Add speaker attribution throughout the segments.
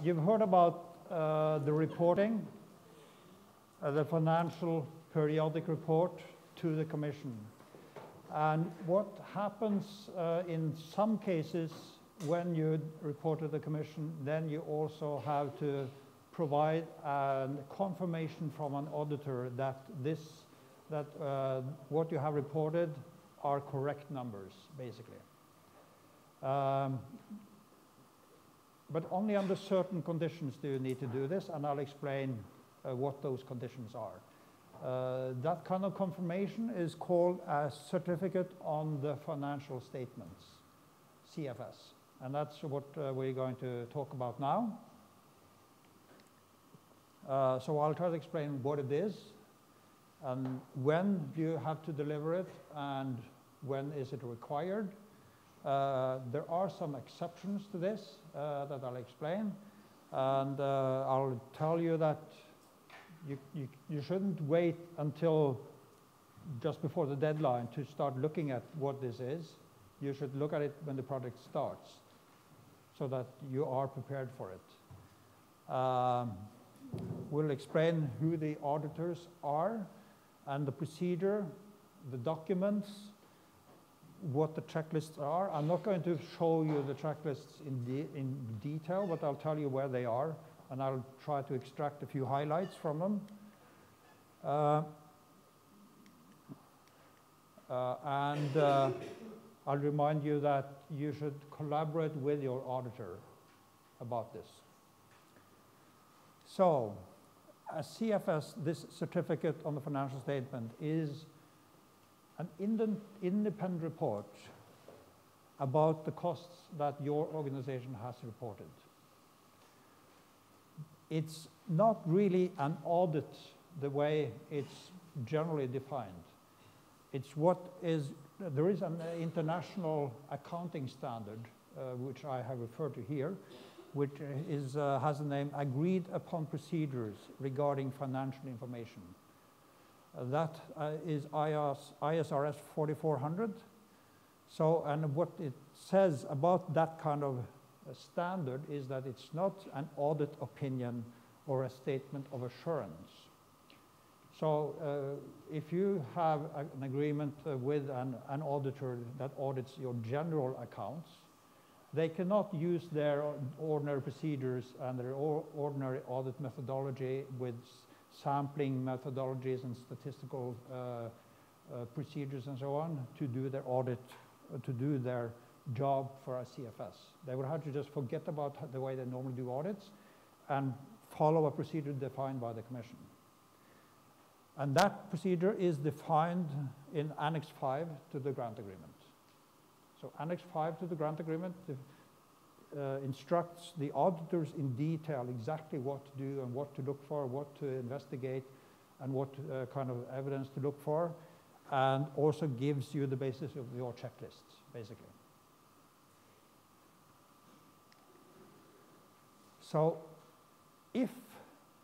Speaker 1: You've heard about the reporting, the financial periodic report to the Commission. And what happens in some cases when you report to the Commission, then you also have to provide a confirmation from an auditor that what you have reported are correct numbers, basically. But only under certain conditions do you need to do this, and I'll explain what those conditions are. That kind of confirmation is called a certificate on the financial statements, CFS. And that's what we're going to talk about now. So I'll try to explain what it is, and when you have to deliver it, and when is it required. There are some exceptions to this that I'll explain, and I'll tell you that you shouldn't wait until just before the deadline to start looking at what this is. You should look at it when the project starts so that you are prepared for it. We'll explain who the auditors are and the procedure, the documents, what the checklists are. I'm not going to show you the checklists in detail, but I'll tell you where they are, and I'll try to extract a few highlights from them. I'll remind you that you should collaborate with your auditor about this. So, a CFS, this certificate on the financial statement, is an independent report about the costs that your organization has reported. It's not really an audit the way it's generally defined. It's what is, there is an international accounting standard, which I have referred to here, which is, has the name Agreed Upon Procedures Regarding Financial Information. That is ISRS 4400. So, and what it says about that kind of standard is that it's not an audit opinion or a statement of assurance. So, if you have an agreement with an auditor that audits your general accounts, they cannot use their ordinary procedures and their ordinary audit methodology with sampling methodologies and statistical procedures and so on to do their audit, to do their job for a CFS. They would have to just forget about the way they normally do audits and follow a procedure defined by the Commission. And that procedure is defined in Annex 5 to the grant agreement. So Annex 5 to the grant agreement instructs the auditors in detail exactly what to do and what to look for, what to investigate, and what kind of evidence to look for, and also gives you the basis of your checklists, basically. So if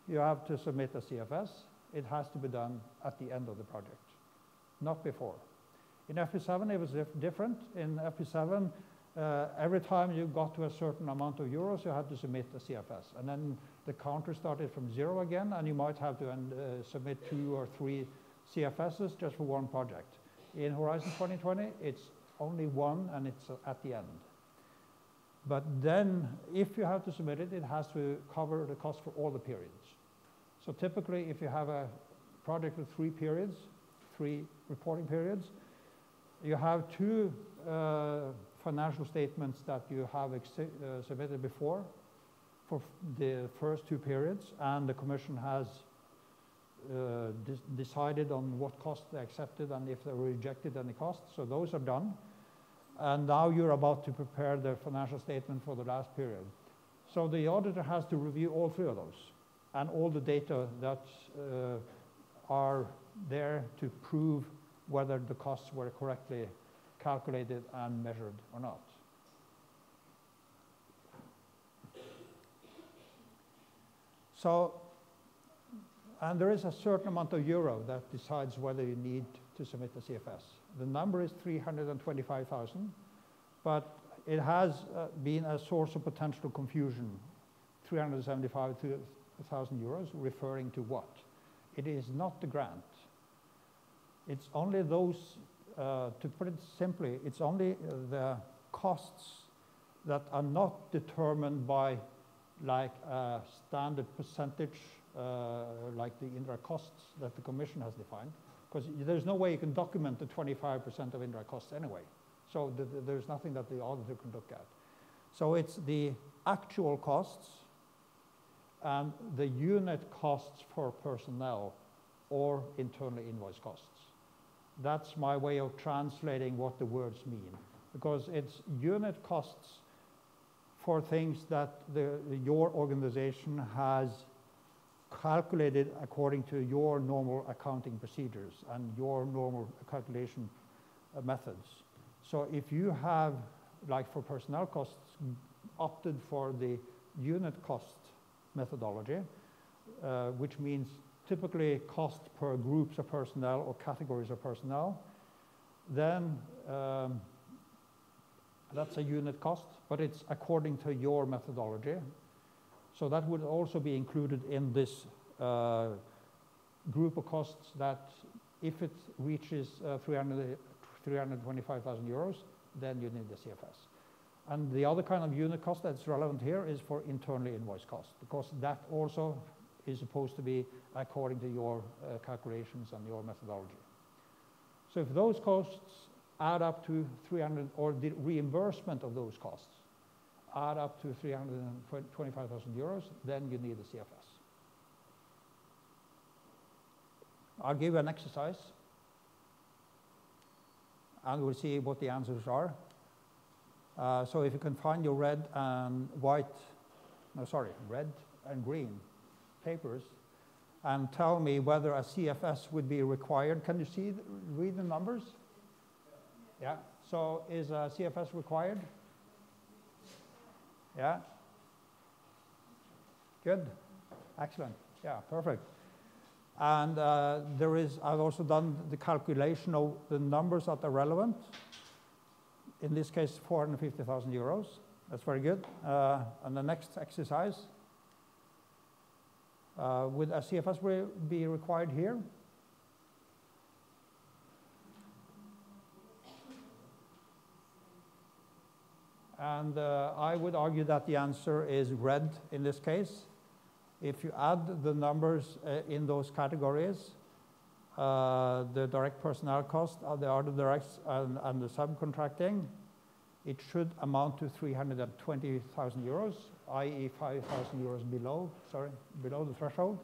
Speaker 1: you have to submit a CFS, it has to be done at the end of the project, not before. In FP7, it was different. In FP7, every time you got to a certain amount of euros, you had to submit a CFS. And then the counter started from 0 again, and you might have to submit 2 or 3 CFSs just for one project. In Horizon 2020, it's only one, and it's at the end. But then, if you have to submit it, it has to cover the cost for all the periods. So typically, if you have a project with 3 periods, 3 reporting periods, you have 2 financial statements that you have submitted before for the first 2 periods, and the Commission has decided on what costs they accepted and if they rejected any costs. So those are done. And now you're about to prepare the financial statement for the last period. So the auditor has to review all 3 of those and all the data that are there to prove whether the costs were correctly calculated and measured or not. So, and there is a certain amount of euro that decides whether you need to submit the CFS. The number is 325,000, but it has been a source of potential confusion 375,000 euros referring to what? It is not the grant. It's only those, to put it simply, it's only the costs that are not determined by like a standard percentage, like the indirect costs that the Commission has defined, because there's no way you can document the 25% of indirect costs anyway. So there's nothing that the auditor can look at. So it's the actual costs and the unit costs for personnel or internally invoiced costs. That's my way of translating what the words mean, because it's unit costs for things that your organization has calculated according to your normal accounting procedures and your normal calculation methods. So if you have, like for personnel costs, opted for the unit cost methodology, which means typically cost per groups of personnel or categories of personnel, then that's a unit cost, but it's according to your methodology. So that would also be included in this group of costs that if it reaches 325,000 euros, then you need the CFS. And the other kind of unit cost that's relevant here is for internally invoiced costs, because that also is supposed to be according to your calculations and your methodology. So if those costs add up to 300, or the reimbursement of those costs add up to 325,000 euros, then you need a CFS. I'll give you an exercise, and we'll see what the answers are. So if you can find your red and green papers, and tell me whether a CFS would be required. Can you read the numbers? Yeah. So is a CFS required? Yeah. Good. Excellent. Yeah, perfect. And I've also done the calculation of the numbers that are relevant. In this case, 450,000 euros. That's very good. And the next exercise, would a CFS be required here? And I would argue that the answer is red in this case. If you add the numbers in those categories, the direct personnel cost, the other directs, and the subcontracting, it should amount to 320,000 euros, i.e. 5,000 euros below the threshold.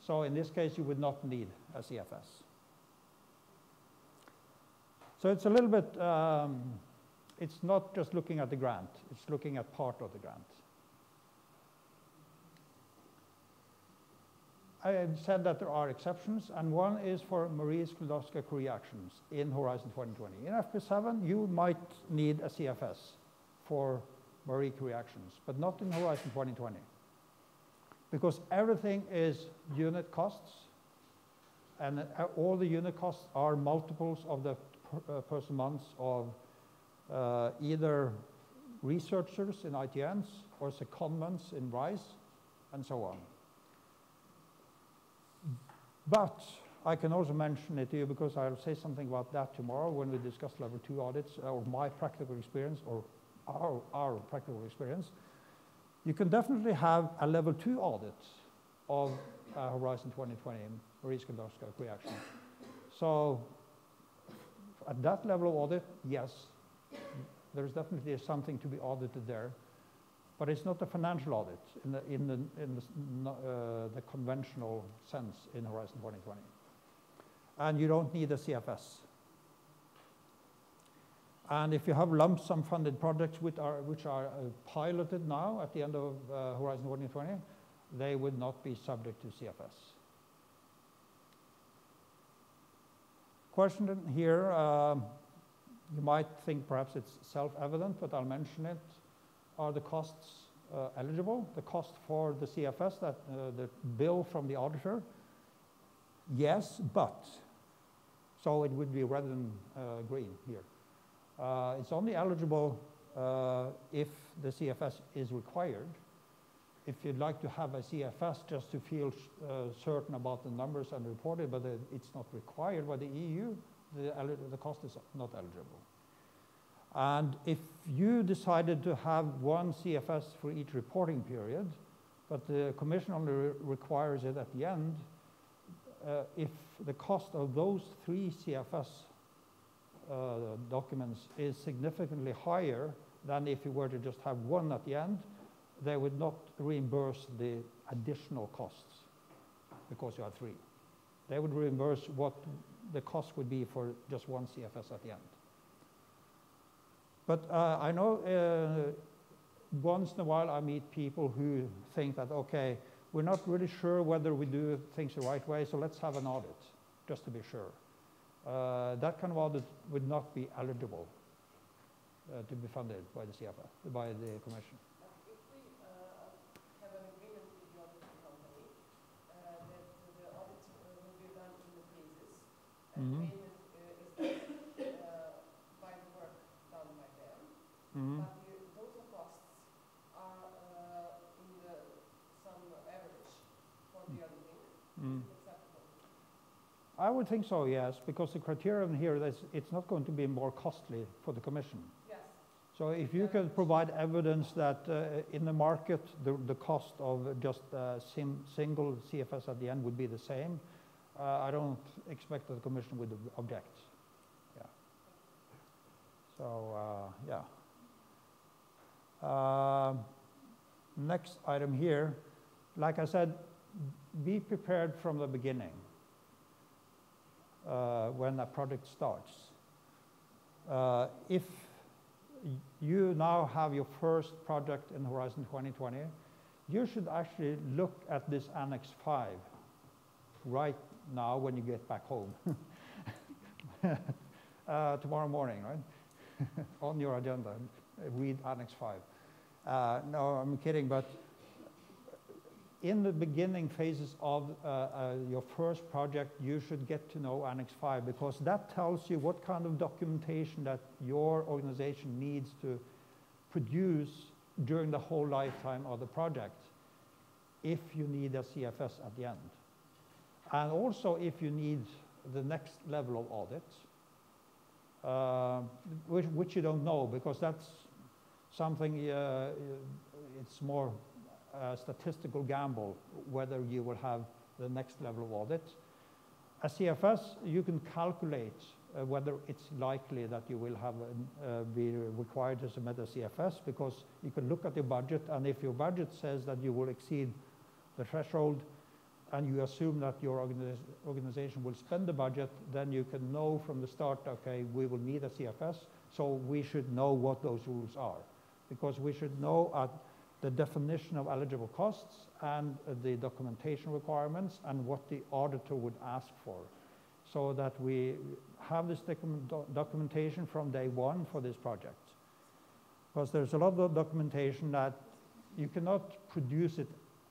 Speaker 1: So in this case, you would not need a CFS. So it's a little bit, it's not just looking at the grant, it's looking at part of the grant. I had said that there are exceptions, and one is for Marie Skłodowska actions in Horizon 2020. In FP7, you might need a CFS for Marie Curie actions, but not in Horizon 2020. Because everything is unit costs, and all the unit costs are multiples of the person months of either researchers in ITNs or secondments in RISE, and so on. But I can also mention it to you, because I'll say something about that tomorrow when we discuss level 2 audits, or my practical experience, or our practical experience. You can definitely have a level 2 audit of Horizon 2020 Marie Skłodowska reaction. So at that level of audit, yes, there's definitely something to be audited there. But it's not a financial audit in the conventional sense in Horizon 2020. And you don't need a CFS. And if you have lump sum funded projects which are piloted now at the end of Horizon 2020, they would not be subject to CFS. Question here, you might think perhaps it's self-evident, but I'll mention it. Are the costs eligible? The cost for the CFS, the bill from the auditor? Yes, but. So it would be red and green here. It's only eligible if the CFS is required. if you'd like to have a CFS just to feel certain about the numbers and report it, but it's not required by the EU, the cost is not eligible. And if you decided to have one CFS for each reporting period, but the Commission only requires it at the end, if the cost of those 3 CFS documents is significantly higher than if you were to just have one at the end, they would not reimburse the additional costs because you have 3. They would reimburse what the cost would be for just one CFS at the end. But I know once in a while I meet people who think that, okay, we're not really sure whether we do things the right way, so let's have an audit, just to be sure. That kind of audit would not be eligible to be funded by the CFS, by the Commission.
Speaker 2: Mm-hmm. Payment is by the work done by them, mm-hmm. But those costs are in some average for the other thing. Mm. Acceptable?
Speaker 1: I would think so, yes, because the criterion here is it's not going to be more costly for the Commission.
Speaker 2: Yes.
Speaker 1: So if you can provide evidence that in the market the cost of just a single CFS at the end would be the same, I don't expect that the Commission would object. Yeah. So, yeah. Next item here, like I said, be prepared from the beginning when a project starts. If you now have your first project in Horizon 2020, you should actually look at this Annex 5 right now when you get back home. Tomorrow morning, right? On your agenda, read Annex 5. No, I'm kidding, but in the beginning phases of your first project, you should get to know Annex 5, because that tells you what kind of documentation that your organization needs to produce during the whole lifetime of the project, if you need a CFS at the end. And also if you need the next level of audit, which you don't know, because that's something, it's more a statistical gamble whether you will have the next level of audit. A CFS, you can calculate whether it's likely that you will have be required to submit a CFS, because you can look at your budget, and if your budget says that you will exceed the threshold, and you assume that your organization will spend the budget, then you can know from the start, okay, we will need a CFS, so we should know what those rules are. Because we should know the definition of eligible costs and the documentation requirements and what the auditor would ask for, so that we have this documentation from day one for this project. Because there's a lot of documentation that you cannot produce it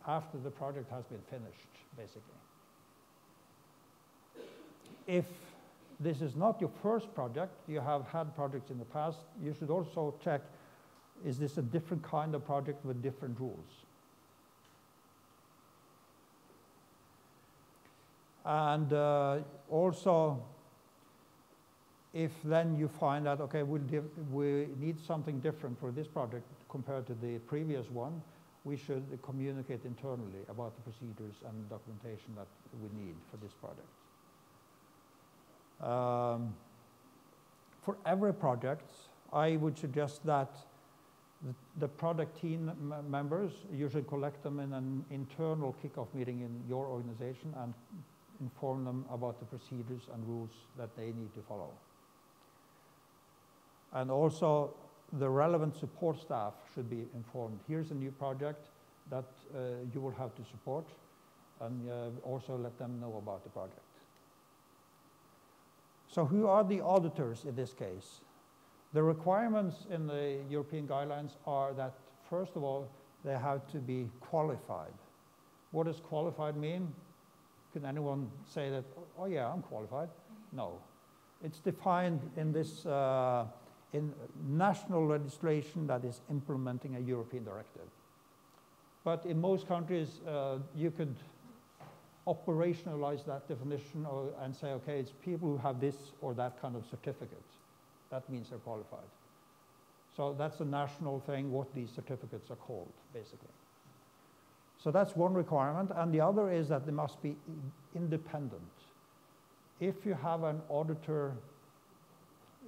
Speaker 1: after the project has been finished, basically. If this is not your first project, you have had projects in the past, you should also check, is this a different kind of project with different rules? And also, if then you find that, okay, we need something different for this project compared to the previous one, we should communicate internally about the procedures and documentation that we need for this project. For every project, I would suggest that the project team members, you should collect them in an internal kickoff meeting in your organization and inform them about the procedures and rules that they need to follow. And also, the relevant support staff should be informed. Here's a new project that you will have to support, and also let them know about the project. So who are the auditors in this case? The requirements in the European guidelines are that, first of all, they have to be qualified. What does qualified mean? Can anyone say that, oh yeah, I'm qualified? No. It's defined in this in national legislation that is implementing a European directive. But in most countries, you could operationalize that definition and say, okay, it's people who have this or that kind of certificate. That means they're qualified. So that's a national thing, what these certificates are called, basically. So that's one requirement. And the other is that they must be independent. If you have an auditor,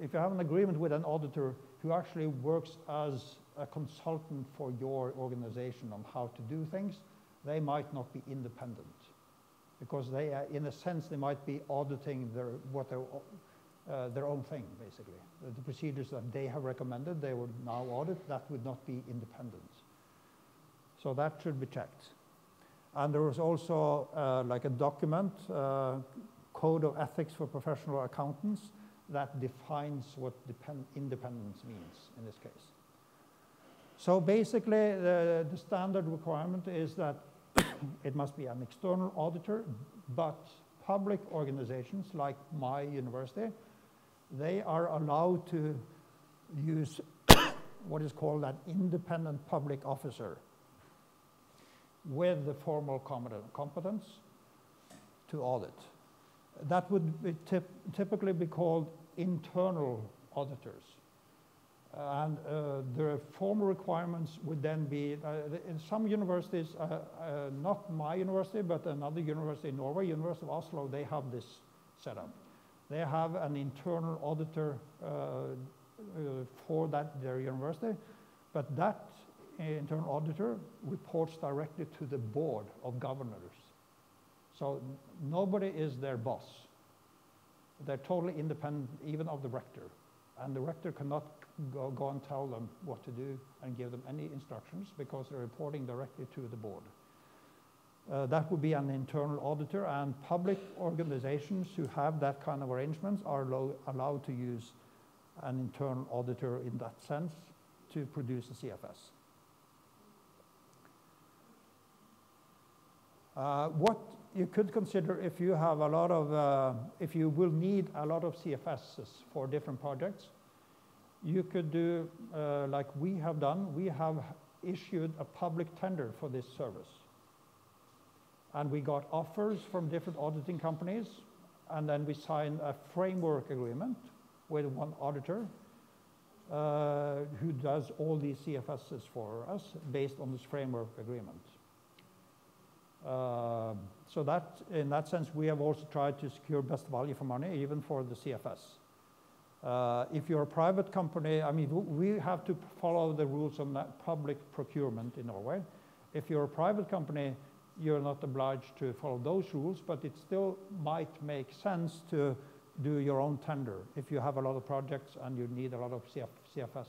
Speaker 1: if you have an agreement with an auditor who actually works as a consultant for your organization on how to do things, they might not be independent. Because they are, in a sense, they might be auditing their own thing, basically. The procedures that they have recommended, they would now audit. That would not be independent. So that should be checked. And there was also like a document, Code of Ethics for Professional Accountants, that defines what independence means in this case. So basically, the standard requirement is that it must be an external auditor, but public organizations like my university, they are allowed to use what is called an independent public officer with the formal competence to audit. That would be typically be called internal auditors. And the formal requirements would then be, in some universities, not my university, but another university in Norway, University of Oslo, they have this set up. They have an internal auditor for their university, but that internal auditor reports directly to the board of governors. So nobody is their boss. They're totally independent, even of the rector. And the rector cannot go and tell them what to do and give them any instructions because they're reporting directly to the board. That would be an internal auditor, and public organizations who have that kind of arrangements are allowed to use an internal auditor in that sense to produce a CFS. What you could consider if you have a lot of, if you will need a lot of CFSs for different projects, you could do like we have done. We have issued a public tender for this service. And we got offers from different auditing companies, and then we signed a framework agreement with one auditor who does all these CFSs for us based on this framework agreement. So that, in that sense, we have also tried to secure best value for money, even for the CFS. If you're a private company, I mean, we have to follow the rules on that public procurement in Norway. If you're a private company, you're not obliged to follow those rules, but it still might make sense to do your own tender if you have a lot of projects and you need a lot of CFSs.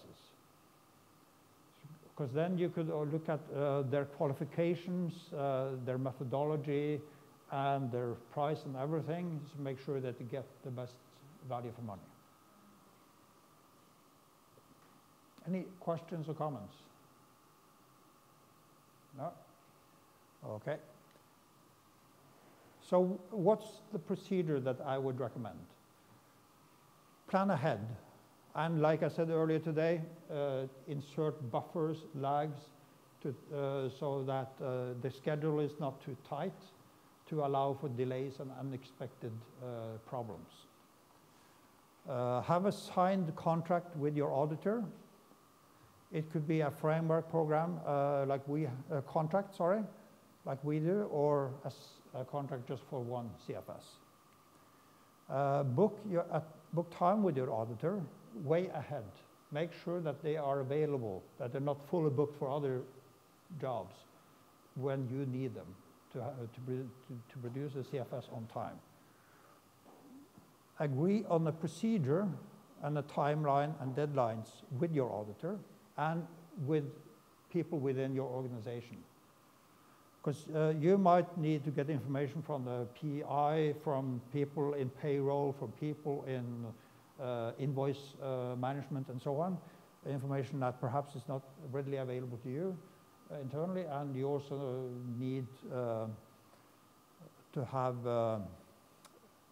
Speaker 1: Because then you could look at their qualifications, their methodology, and their price and everything to make sure that you get the best value for money. Any questions or comments? No? Okay. So what's the procedure that I would recommend? Plan ahead. And like I said earlier today, insert buffers, lags, so that the schedule is not too tight to allow for delays and unexpected problems. Have a signed contract with your auditor. It could be a framework program, contract, like we do, or a contract just for one CFS. Book time with your auditor way ahead. Make sure that they are available, that they're not fully booked for other jobs when you need them to produce a CFS on time. Agree on a procedure and a timeline and deadlines with your auditor and with people within your organization. Because you might need to get information from the PI, from people in payroll, from people in invoice management and so on, information that perhaps is not readily available to you internally, and you also need to have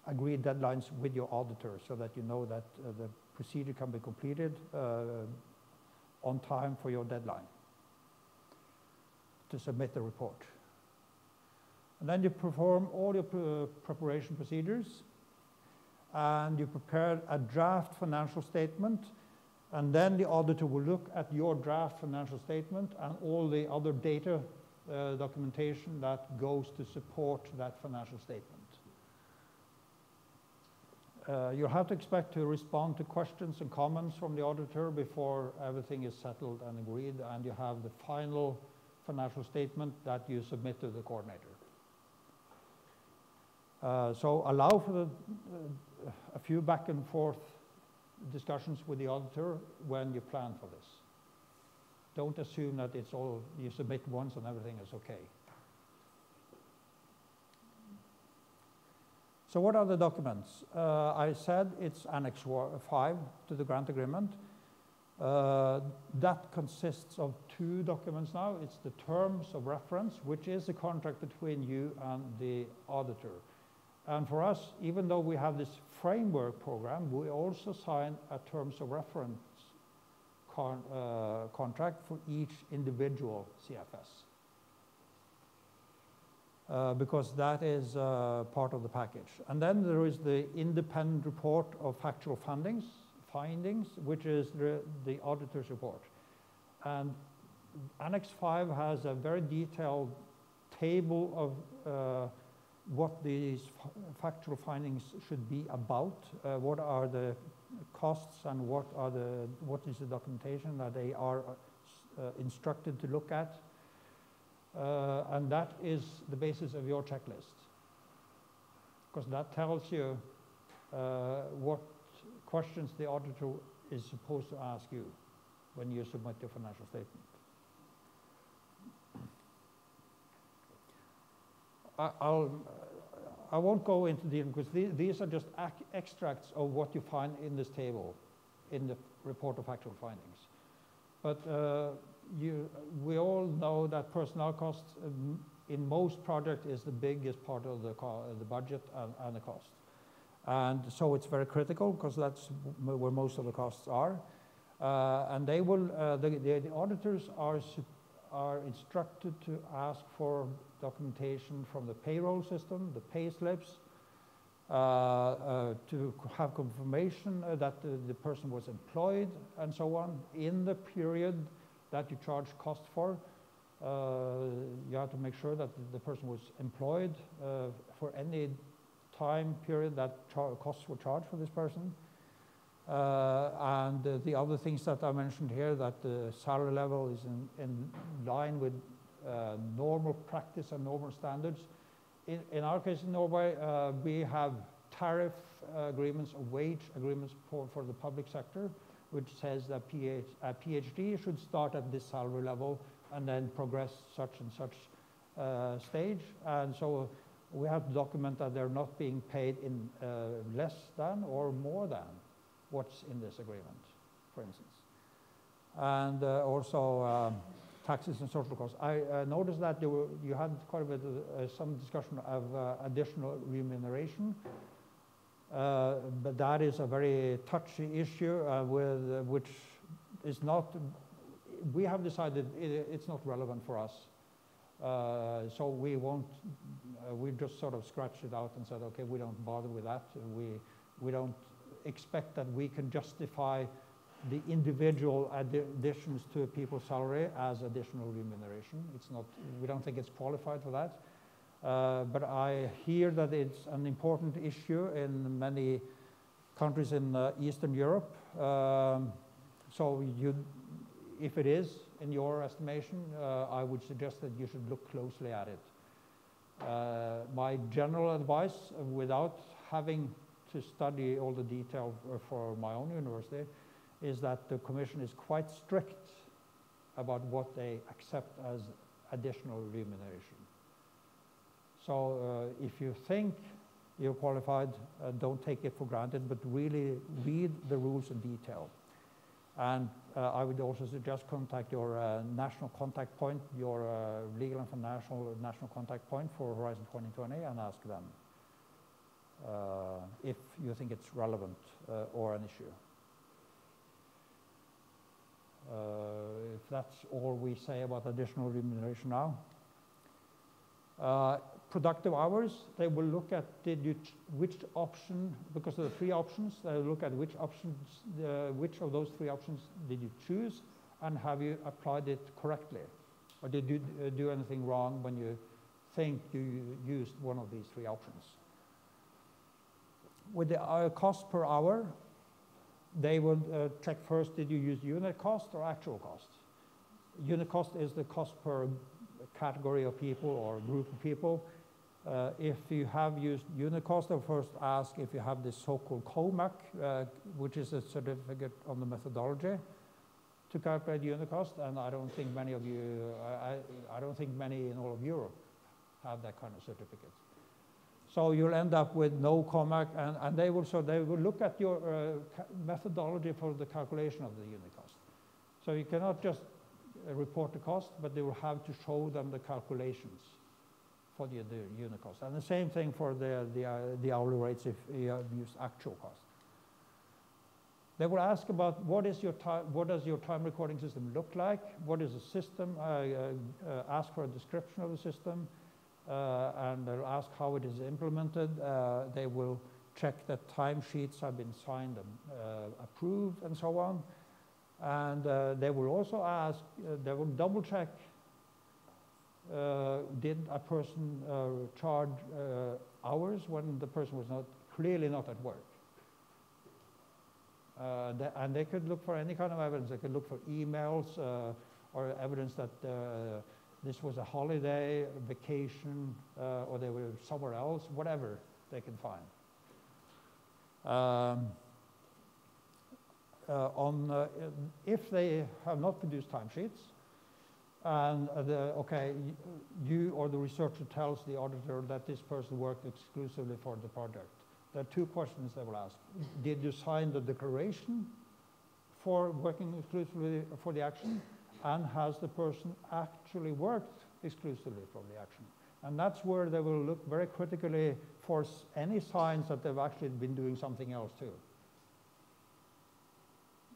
Speaker 1: agreed deadlines with your auditor so that you know that the procedure can be completed on time for your deadline. to submit the report. And then you perform all your preparation procedures, and you prepare a draft financial statement, and then the auditor will look at your draft financial statement and all the other data documentation that goes to support that financial statement. You have to expect to respond to questions and comments from the auditor before everything is settled and agreed, and you have the final financial statement that you submit to the coordinator. So allow for a few back and forth discussions with the auditor when you plan for this. Don't assume that it's all you submit once and everything is okay. So what are the documents? I said it's Annex 5 to the grant agreement. That consists of 2 documents now. It's the terms of reference, which is a contract between you and the auditor. And for us, even though we have this framework program, we also sign a terms of reference contract for each individual CFS. Because that is part of the package. And then there is the independent report of factual findings, which is the auditor's report. And Annex 5 has a very detailed table of what these factual findings should be about, what are the costs, and what is the documentation that they are instructed to look at. And that is the basis of your checklist, because that tells you what questions the auditor is supposed to ask you when you submit your financial statement. I won't go into detail, because these are just extracts of what you find in this table, in the report of actual findings. But we all know that personnel costs in most projects is the biggest part of the budget and the cost. And so it's very critical, because that's where most of the costs are. And they will, the auditors are instructed to ask for documentation from the payroll system, the pay slips, to have confirmation that the person was employed and so on in the period that you charge cost for. You have to make sure that the person was employed for any time period that costs were charged for this person. And the other things that I mentioned here, that the salary level is in line with normal practice and normal standards. In our case in Norway, we have tariff agreements, or wage agreements for the public sector, which says that a PhD should start at this salary level and then progress such and such stage. And so we have to document that they're not being paid in less than or more than what's in this agreement, for instance. And also taxes and social costs. I noticed that you had quite a bit of some discussion of additional remuneration, but that is a very touchy issue which is not, we have decided it's not relevant for us. So we won't, we just sort of scratched it out and said, okay, we don't bother with that. We don't expect that we can justify the individual additions to people's salary as additional remuneration. It's not, we don't think it's qualified for that. But I hear that it's an important issue in many countries in Eastern Europe. So if it is, in your estimation, I would suggest that you should look closely at it. My general advice, without having to study all the detail for my own university, is that the Commission is quite strict about what they accept as additional remuneration. So if you think you're qualified, don't take it for granted, but really read the rules in detail. And I would also suggest contact your national contact point, your legal and financial national contact point for Horizon 2020, and ask them if you think it's relevant or an issue. If that's all we say about additional remuneration now. Productive hours, they will look at which option, because there are 3 options, they will look at which options, which of those 3 options did you choose, and have you applied it correctly? Or did you do anything wrong when you think you used one of these 3 options? With the cost per hour, they will check first, did you use unit cost or actual cost? Unit cost is the cost per category of people or group of people. If you have used unit cost, they'll first ask if you have this so-called COMAC, which is a certificate on the methodology to calculate unit cost, and I don't think many of you, I don't think many in all of Europe have that kind of certificate. So you'll end up with no COMAC, and they will look at your methodology for the calculation of the unit cost. So you cannot just report the cost, but they will have to show them the calculations for the unit cost. And the same thing for the hourly rates if you have used actual cost. They will ask about what does your time recording system look like? What is the system? Ask for a description of the system. And they'll ask how it is implemented. They will check that timesheets have been signed and approved and so on. And they will also ask, they will double check, did a person charge hours when the person was clearly not at work? And they could look for any kind of evidence. They could look for emails or evidence that this was a holiday, vacation, or they were somewhere else, whatever they can find. If they have not produced timesheets, and you or the researcher tells the auditor that this person worked exclusively for the project, there are 2 questions they will ask. Did you sign the declaration for working exclusively for the action? And has the person actually worked exclusively for the action? And that's where they will look very critically for any signs that they've actually been doing something else too.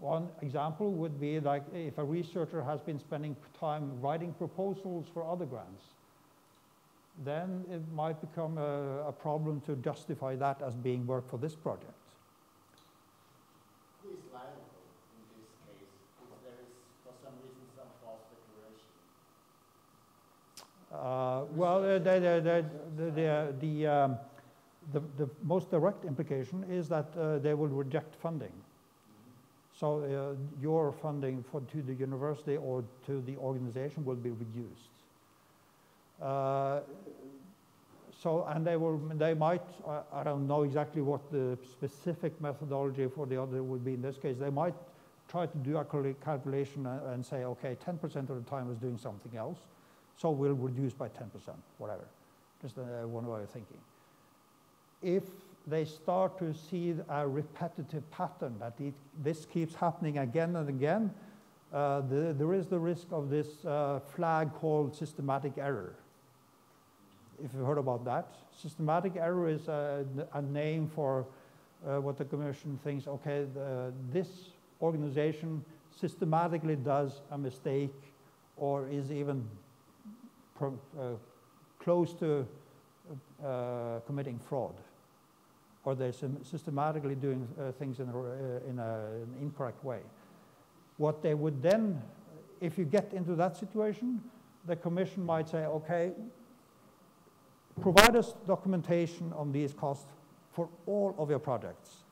Speaker 1: One example would be like if a researcher has been spending time writing proposals for other grants, then it might become a problem to justify that as being work for this project.
Speaker 3: Who is liable in this case if there is, for some reason, some false declaration?
Speaker 1: The most direct implication is that they will reject funding. So your funding to the university or to the organization will be reduced. And they might, I don't know exactly what the specific methodology for the auditor would be in this case. They might try to do a calculation and say, okay, 10% of the time is doing something else, so we'll reduce by 10%, whatever. Just one way of thinking. If they start to see a repetitive pattern that this keeps happening again and again, there is the risk of this flag called systematic error. If you've heard about that. Systematic error is a name for what the Commission thinks, okay, this organization systematically does a mistake or is even close to committing fraud, or they're systematically doing things in an incorrect way. What they would then, if you get into that situation, the Commission might say, okay, provide us documentation on these costs for all of your projects.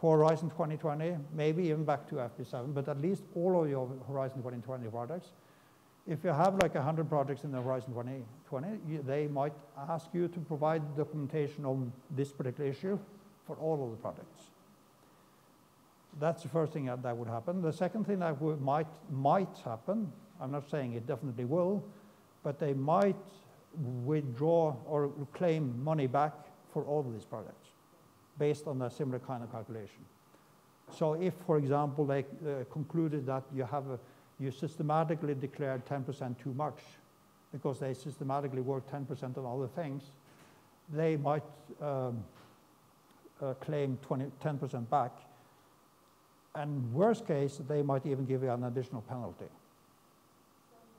Speaker 1: For Horizon 2020, maybe even back to FP7, but at least all of your Horizon 2020 projects. If you have like 100 projects in the Horizon 2020, they might ask you to provide documentation on this particular issue for all of the projects. That's the first thing that would happen. The second thing that might happen, I'm not saying it definitely will, but they might withdraw or claim money back for all of these projects based on a similar kind of calculation. So if, for example, they concluded that you systematically declared 10% too much because they systematically work 10% on other things, they might claim 10% back. And worst case, they might even give you an additional penalty.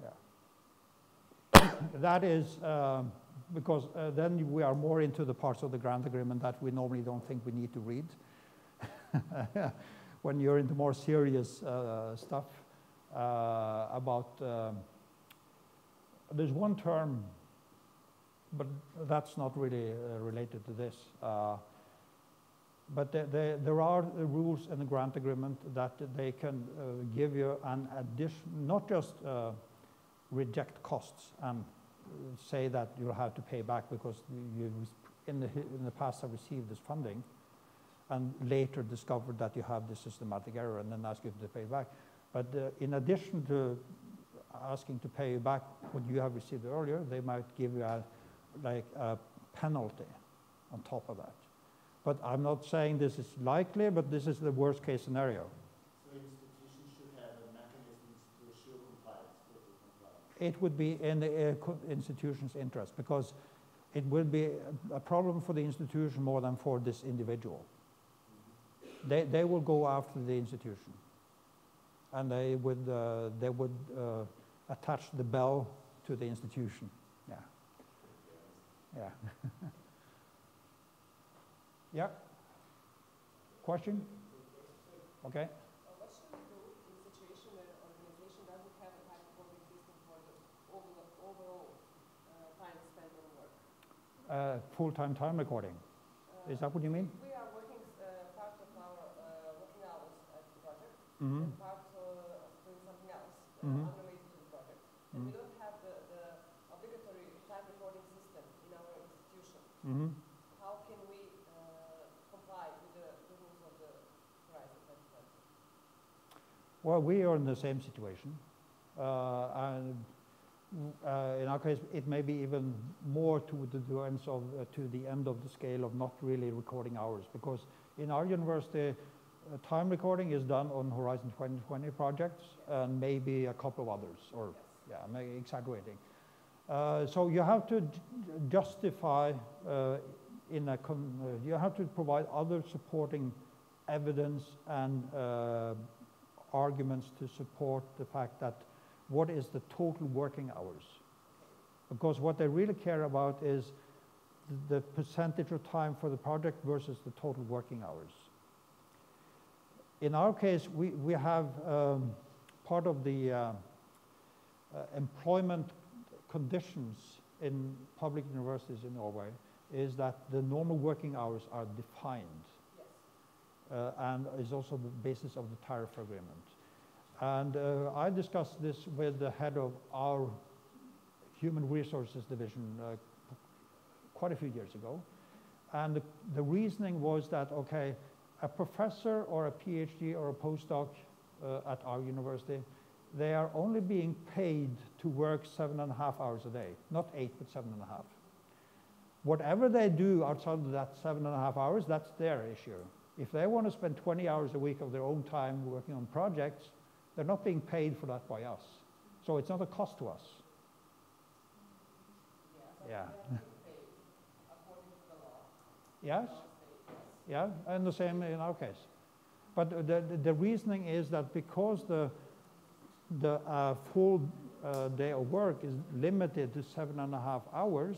Speaker 1: Yeah. That is because then we are more into the parts of the grant agreement that we normally don't think we need to read. When you're into more serious stuff about, there's one term, but that's not really related to this. But there are rules in the grant agreement that they can give you an addition, not just reject costs and say that you'll have to pay back because you in the past have received this funding and later discovered that you have this systematic error and then ask you to pay back. But in addition to asking to pay you back what you have received earlier, they might give you a penalty on top of that. But I'm not saying this is likely, but this is the worst case scenario.
Speaker 3: So institutions should have a mechanism to assure compliance, total compliance.
Speaker 1: It would be in the institution's interest because it will be a problem for the institution more than for this individual. They will go after the institution, and they would attach the bell to the institution. Yeah. Yeah. Yeah. Question? Okay.
Speaker 2: What should we do in a situation where an organization doesn't have a type recording system for the overall time spent on work?
Speaker 1: Full-time time recording. Is that what you mean?
Speaker 2: We are working part of our working hours at the project,
Speaker 1: Mm-hmm.
Speaker 2: and part of doing something else
Speaker 1: Mm-hmm.
Speaker 2: unrelated to the project. And we don't have the obligatory time recording system in our institution.
Speaker 1: Mm-hmm.
Speaker 2: How can we comply with the rules of the Horizon 2020?
Speaker 1: Well, we are in the same situation. And in our case, it may be even more to the end of the scale of not really recording hours, because in our university, time recording is done on Horizon 2020 projects and maybe a couple of others, or yeah, I'm exaggerating. So you have to justify you have to provide other supporting evidence and arguments to support the fact that what is the total working hours. Because what they really care about is the percentage of time for the project versus the total working hours. In our case, we have part of the employment conditions in public universities in Norway is that the normal working hours are defined.
Speaker 2: Yes.
Speaker 1: And is also the basis of the tariff agreement. And I discussed this with the head of our Human Resources Division quite a few years ago. And the reasoning was that, okay, a professor or a PhD or a postdoc at our university, they are only being paid to work 7.5 hours a day, not 8, but 7.5. Whatever they do outside of that 7.5 hours, that's their issue. If they want to spend 20 hours a week of their own time working on projects, they're not being paid for that by us. So it's not a cost to us.
Speaker 2: Yeah.
Speaker 1: Yeah.
Speaker 2: According to the law.
Speaker 1: Yes? Yeah, and the same in our case. But the reasoning is that because the full day of work is limited to 7.5 hours,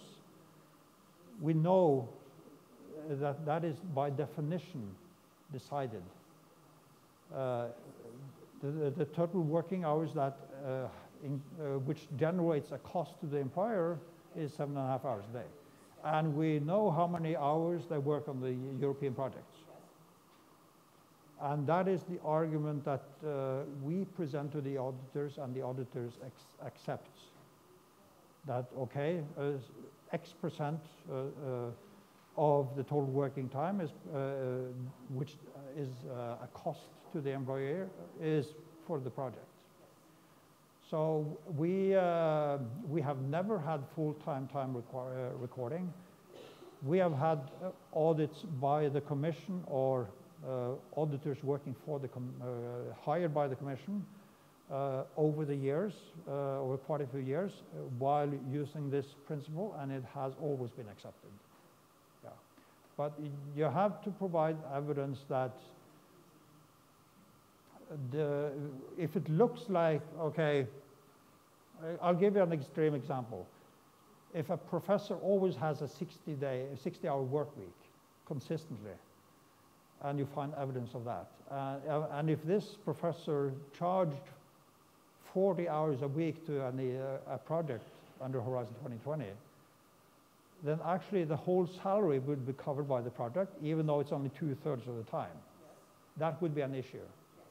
Speaker 1: we know that that is by definition decided. The total working hours that which generates a cost to the employer is 7.5 hours a day. And we know how many hours they work on the European projects. And that is the argument that we present to the auditors, and the auditors accept. That, okay, X percent of the total working time is, which is a cost to the employer, is for the project. So we have never had full-time recording. We have had audits by the commission or auditors working for the hired by the commission over the years, over quite a few years, while using this principle, and it has always been accepted. Yeah. But you have to provide evidence that if it looks like, okay, I'll give you an extreme example. If a professor always has a 60-hour work week consistently, and you find evidence of that, and if this professor charged 40 hours a week to a project under Horizon 2020, then actually the whole salary would be covered by the project, even though it's only 2/3 of the time.
Speaker 2: Yes.
Speaker 1: That would be an issue.
Speaker 2: Yes.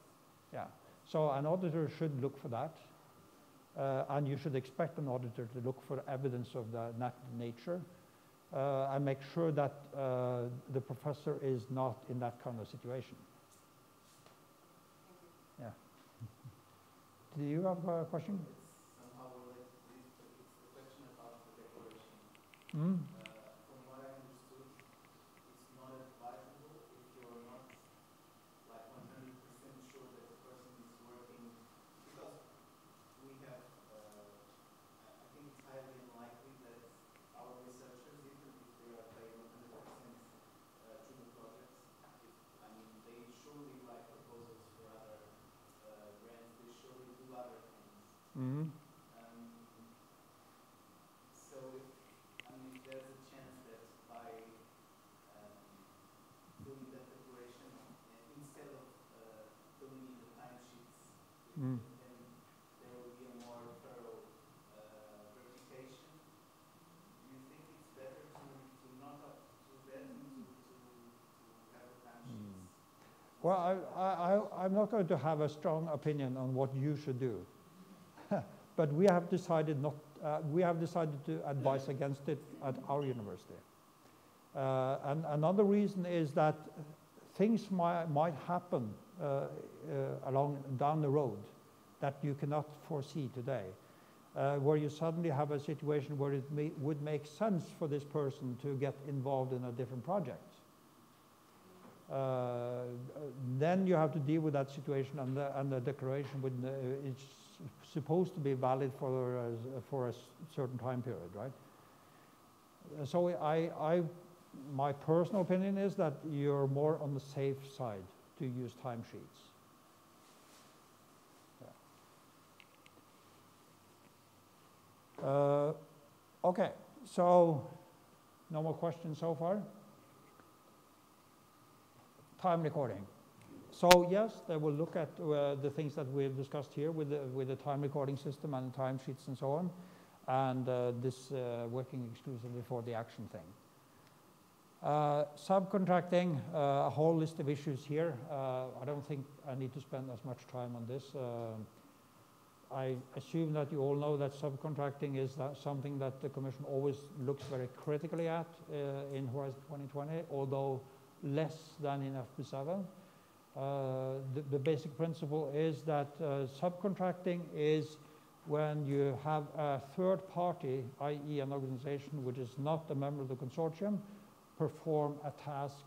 Speaker 1: Yeah. So an auditor should look for that. And you should expect an auditor to look for evidence of that nature and make sure that the professor is not in that kind of situation.
Speaker 2: Thank you.
Speaker 1: Yeah. Do you have a question?
Speaker 4: It's somehow related to this, but it's the question about the declaration.
Speaker 1: Mm?
Speaker 4: From what I understood, it's not advisable if you're not like 100% sure that the person is working, because we have, I think it's highly unlikely that our researchers, even if they are paid 100% through the projects, I mean, they surely write proposals for other grants, they surely do other things.
Speaker 1: Mm-hmm.
Speaker 4: So if, I mean, if there's a chance that by doing that declaration, instead of filling in the timesheets,
Speaker 1: Mm.
Speaker 4: then there will be a more thorough verification. Do you think it's better to not up to that and to have the timesheets?
Speaker 1: Well, I'm not going to have a strong opinion on what you should do, but we have decided not. We have decided to advise against it at our university. And another reason is that things might happen down the road that you cannot foresee today, where you suddenly have a situation where it would make sense for this person to get involved in a different project. Then you have to deal with that situation, and the declaration is supposed to be valid for a certain time period, right? So my personal opinion is that you're more on the safe side to use timesheets. Yeah. Okay, so no more questions so far? Time recording. So yes, they will look at the things that we've discussed here with the time recording system and the timesheets and so on, and this working exclusively for the action thing. Subcontracting, a whole list of issues here. I don't think I need to spend as much time on this. I assume that you all know that subcontracting is something that the Commission always looks very critically at in Horizon 2020, although less than in FP7. The basic principle is that subcontracting is when you have a third party, i.e. an organization which is not a member of the consortium, perform a task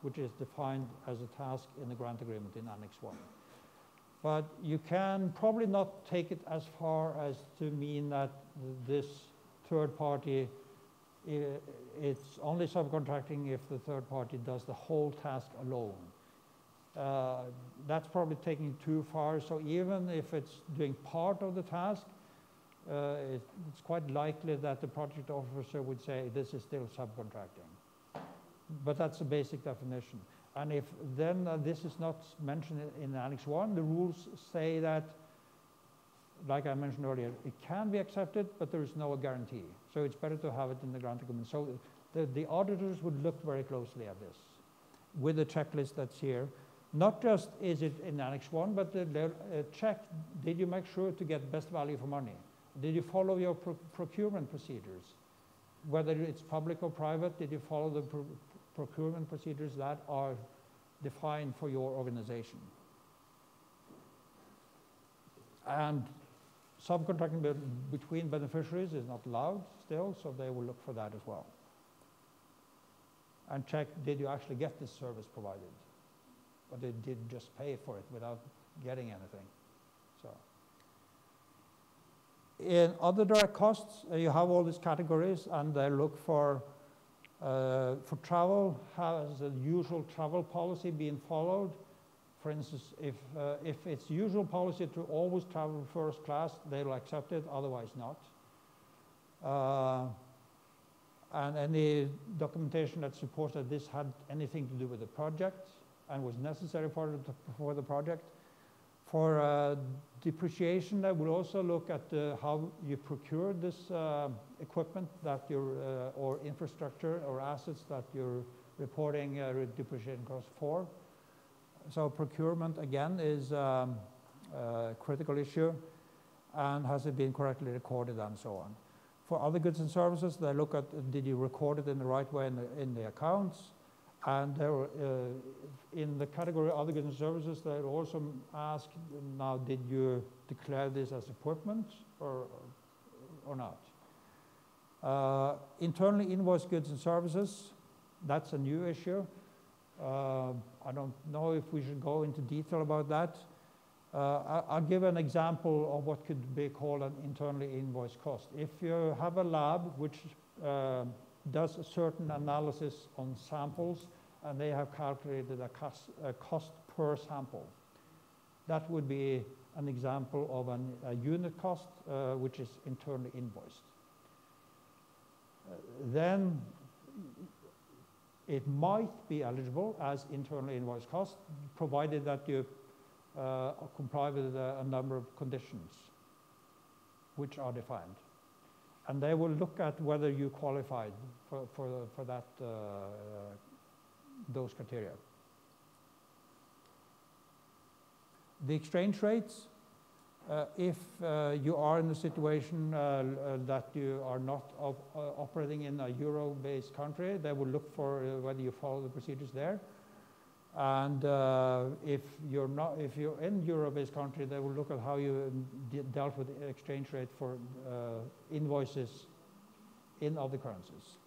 Speaker 1: which is defined as a task in the grant agreement in Annex 1. But you can probably not take it as far as to mean that this third party, it's only subcontracting if the third party does the whole task alone. That's probably taking it too far. So even if it's doing part of the task, it's quite likely that the project officer would say this is still subcontracting. But that's a basic definition. And if then this is not mentioned in Annex 1, the rules say that, like I mentioned earlier, it can be accepted, but there is no guarantee. So it's better to have it in the grant agreement. So the auditors would look very closely at this with the checklist that's here. Not just is it in Annex 1, but check, did you make sure to get best value for money? Did you follow your procurement procedures? Whether it's public or private, did you follow the procurement procedures that are defined for your organization? And subcontracting between beneficiaries is not allowed still, so they will look for that as well. And check, did you actually get this service provided? Or they did just pay for it without getting anything. So, in other direct costs, you have all these categories, and they look for travel. Has the usual travel policy being followed? For instance, if it's usual policy to always travel first class, they will accept it, otherwise not. And any documentation that supports that this had anything to do with the project and was necessary for the project. For depreciation, I will also look at how you procure this equipment that you're, or infrastructure or assets that you're reporting depreciation costs for. So procurement, again, is a critical issue, and has it been correctly recorded and so on. For other goods and services, they look at did you record it in the right way in the accounts, and in the category other goods and services, they also ask now, did you declare this as equipment or not? Internally invoiced goods and services, that's a new issue. I don't know if we should go into detail about that. I'll give an example of what could be called an internally invoiced cost. If you have a lab which does a certain analysis on samples, and they have calculated a cost per sample, that would be an example of a unit cost which is internally invoiced. Then it might be eligible as internally invoiced cost, provided that you comply with a number of conditions which are defined. And they will look at whether you qualified for that, those criteria. The exchange rates, if you are in a situation that you are not operating in a euro-based country, they will look for whether you follow the procedures there. And if you're in euro-based country, they will look at how you dealt with the exchange rate for invoices in other currencies.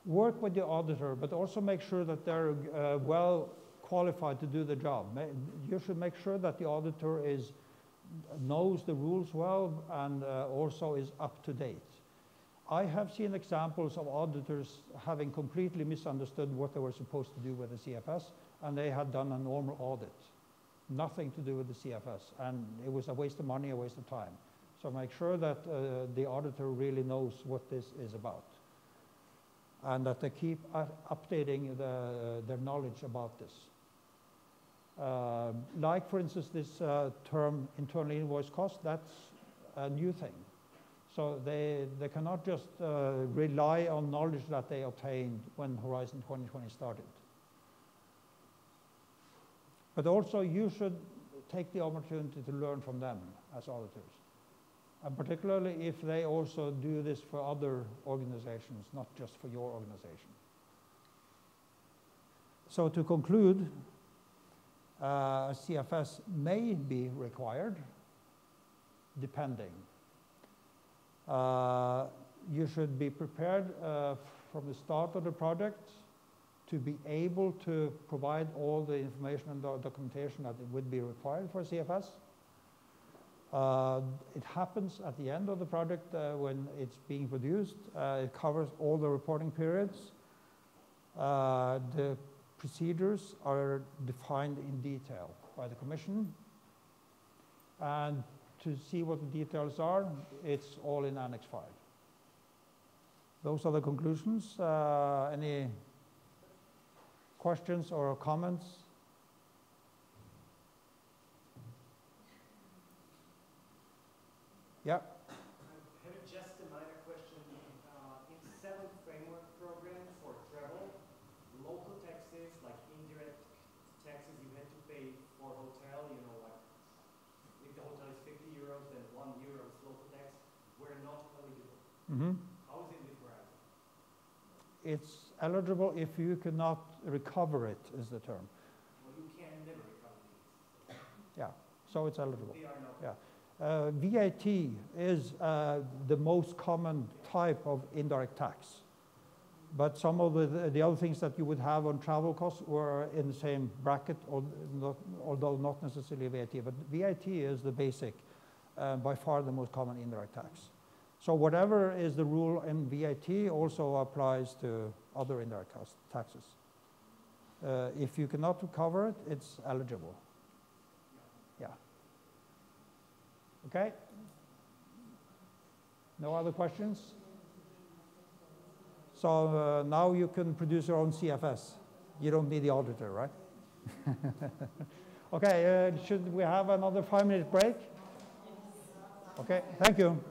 Speaker 1: Work with your auditor, but also make sure that they're well qualified to do the job. You should make sure that the auditor knows the rules well and also is up to date. I have seen examples of auditors having completely misunderstood what they were supposed to do with the CFS, and they had done a normal audit. Nothing to do with the CFS, and it was a waste of money, a waste of time. So make sure that the auditor really knows what this is about, and that they keep updating their knowledge about this. Like, for instance, this term internally invoiced cost, that's a new thing. So they cannot just rely on knowledge that they obtained when Horizon 2020 started. But also you should take the opportunity to learn from them as auditors. And particularly if they also do this for other organizations, not just for your organization. So to conclude, CFS may be required, depending. You should be prepared from the start of the project to be able to provide all the information and documentation that would be required for CFS. It happens at the end of the project when it's being produced. It covers all the reporting periods. The procedures are defined in detail by the Commission. And to see what the details are, it's all in Annex 5. Those are the conclusions. Any questions or comments? Yeah.
Speaker 5: I have just a minor question. In 7th framework program for travel, local taxes like indirect taxes you had to pay for hotel, you know, like if the hotel is 50 euros, then €1 is local tax, were not eligible.
Speaker 1: Mm-hmm.
Speaker 5: How is it with Verizon?
Speaker 1: It's eligible if you cannot recover it, is the term.
Speaker 5: Well, you can never recover these.
Speaker 1: Yeah, so it's eligible.
Speaker 5: They are not.
Speaker 1: Yeah. VAT is the most common type of indirect tax. But some of the other things that you would have on travel costs were in the same bracket, although not necessarily VAT. But VAT is the basic, by far the most common indirect tax. So whatever is the rule in VAT also applies to other indirect taxes. If you cannot recover it, it's eligible. Yeah. Okay? No other questions? So now you can produce your own CFS. You don't need the auditor, right? Okay, should we have another 5-minute break? Okay, thank you.